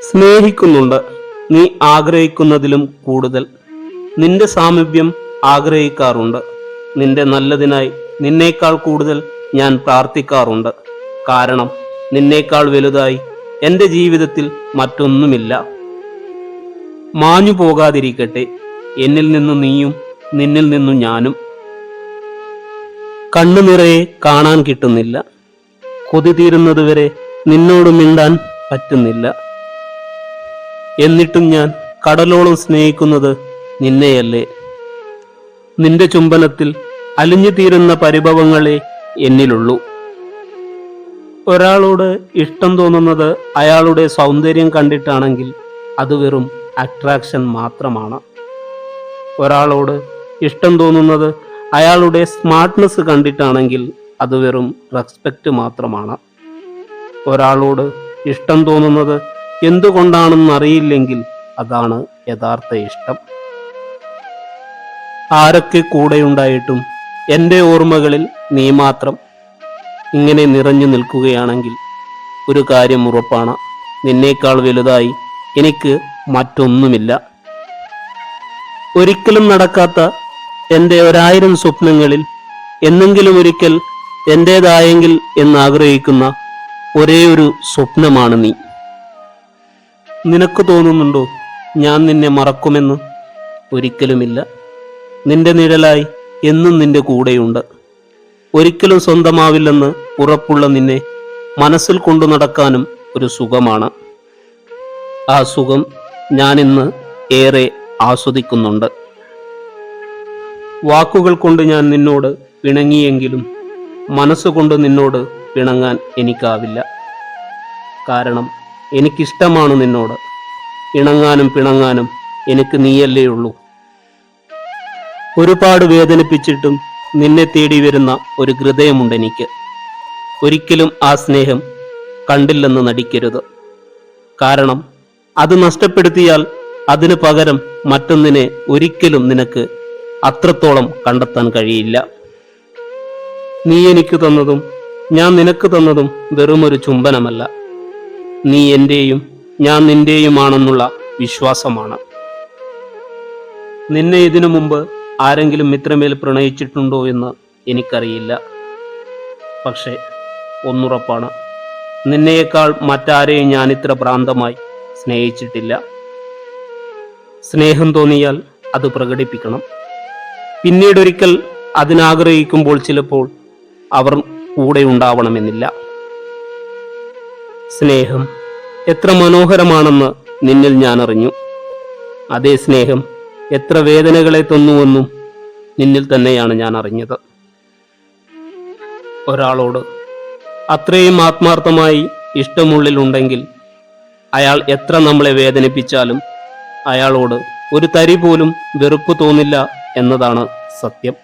സ്നേഹിക്കുന്നുണ്ട്, നീ ആഗ്രഹിക്കുന്നതിലും കൂടുതൽ. നിന്റെ സാമീപ്യം ആഗ്രഹിക്കാറുണ്ട്. നിന്റെ നല്ലതിനായി നിന്നേക്കാൾ കൂടുതൽ ഞാൻ പ്രാർത്ഥിക്കാറുണ്ട്. കാരണം നിന്നേക്കാൾ വലുതായി എൻ്റെ ജീവിതത്തിൽ മറ്റൊന്നുമില്ല. മാഞ്ഞു പോകാതിരിക്കട്ടെ എന്നിൽ നിന്നു നീയും നിന്നിൽ നിന്നു ഞാനും. കണ്ണു നിറയെ കാണാൻ കിട്ടുന്നില്ല. കൊതി തീരുന്നതുവരെ നിന്നോട് മിണ്ടാൻ പറ്റുന്നില്ല. എന്നിട്ടും ഞാൻ കടലോളം സ്നേഹിക്കുന്നത് നിന്നെയല്ലേ. നിന്റെ ചുംബനത്തിൽ അലിഞ്ഞു തീരുന്ന പരിഭവങ്ങളെ എന്നിലുള്ളൂ. ഒരാളോട് ഇഷ്ടം തോന്നുന്നത് അയാളുടെ സൗന്ദര്യം കണ്ടിട്ടാണെങ്കിൽ അത് വെറും അട്രാക്ഷൻ മാത്രമാണ്. ഒരാളോട് ഇഷ്ടം തോന്നുന്നത് അയാളുടെ സ്മാർട്ട്നെസ് കണ്ടിട്ടാണെങ്കിൽ അത് വെറും റെസ്പെക്റ്റ് മാത്രമാണ്. ഒരാളോട് ഇഷ്ടം തോന്നുന്നത് എന്തുകൊണ്ടാണെന്നറിയില്ലെങ്കിൽ അതാണ് യഥാർത്ഥ ഇഷ്ടം. ആരൊക്കെ കൂടെയുണ്ടായിട്ടും എൻ്റെ ഓർമ്മകളിൽ നീ മാത്രം ഇങ്ങനെ നിറഞ്ഞു നിൽക്കുകയാണെങ്കിൽ ഒരു കാര്യം ഉറപ്പാണ്, നിന്നേക്കാൾ വലുതായി എനിക്ക് മറ്റൊന്നുമില്ല. ഒരിക്കലും നടക്കാത്ത എൻ്റെ 1000 സ്വപ്നങ്ങളിൽ എന്നെങ്കിലും ഒരിക്കൽ എൻ്റേതായെങ്കിൽ എന്നാഗ്രഹിക്കുന്ന ഒരേ ഒരു സ്വപ്നമാണ് നീ. നിനക്ക് തോന്നുന്നുണ്ടോ ഞാൻ നിന്നെ മറക്കുമെന്ന്? ഒരിക്കലുമില്ല. നിന്റെ നിഴലായി എന്നും നിന്റെ കൂടെയുണ്ട്. ഒരിക്കലും സ്വന്തമാവില്ലെന്ന് ഉറപ്പുള്ള നിന്നെ മനസ്സിൽ കൊണ്ടു നടക്കാനും ഒരു സുഖമാണ്. ആ സുഖം ഞാനിന്ന് ഏറെ ആസ്വദിക്കുന്നുണ്ട്. വാക്കുകൾ കൊണ്ട് ഞാൻ നിന്നോട് പിണങ്ങിയെങ്കിലും മനസ്സുകൊണ്ട് നിന്നോട് പിണങ്ങാൻ എനിക്കാവില്ല. കാരണം എനിക്കിഷ്ടമാണ് നിന്നോട്. ഇണങ്ങാനും പിണങ്ങാനും എനിക്ക് നീയല്ലേ ഉള്ളൂ. ഒരുപാട് വേദനിപ്പിച്ചിട്ടും നിന്നെ തേടി വരുന്ന ഒരു ഹൃദയമുണ്ട് എനിക്ക്. ഒരിക്കലും ആ സ്നേഹം കണ്ടില്ലെന്ന് നടിക്കരുത്. കാരണം അത് നഷ്ടപ്പെടുത്തിയാൽ അതിന് പകരം മറ്റൊന്നിനെ ഒരിക്കലും നിനക്ക് അത്രത്തോളം കണ്ടെത്താൻ കഴിയില്ല. നീ എനിക്ക് തന്നതും ഞാൻ നിനക്ക് തന്നതും വെറുമൊരു ചുംബനമല്ല, നീ എൻ്റെയും ഞാൻ നിന്റെയുമാണെന്നുള്ള വിശ്വാസമാണ്. നിന്നെ ഇതിനു മുമ്പ് ആരെങ്കിലും ഇത്രമേൽ പ്രണയിച്ചിട്ടുണ്ടോ എന്ന് എനിക്കറിയില്ല. പക്ഷേ ഒന്നുറപ്പാണ്, നിന്നെയേക്കാൾ മറ്റാരെയും ഞാൻ ഇത്ര ഭ്രാന്തമായി സ്നേഹിച്ചിട്ടില്ല. സ്നേഹം തോന്നിയാൽ അത് പ്രകടിപ്പിക്കണം. പിന്നീടൊരിക്കൽ അതിനാഗ്രഹിക്കുമ്പോൾ ചിലപ്പോൾ അവർ കൂടെ ഉണ്ടാവണമെന്നില്ല. സ്നേഹം എത്ര മനോഹരമാണെന്ന് നിന്നിൽ ഞാൻ അറിഞ്ഞു. അതേ സ്നേഹം എത്ര വേദനകളെ തന്നുവെന്നും നിന്നിൽ തന്നെയാണ് ഞാൻ അറിഞ്ഞത്. ഒരാളോട് അത്രയും ആത്മാർത്ഥമായി ഇഷ്ടമുള്ളിലുണ്ടെങ്കിൽ അയാൾ എത്ര നമ്മളെ വേദനിപ്പിച്ചാലും അയാളോട് ഒരു തരി പോലും വെറുപ്പ് തോന്നില്ല എന്നതാണ് സത്യം.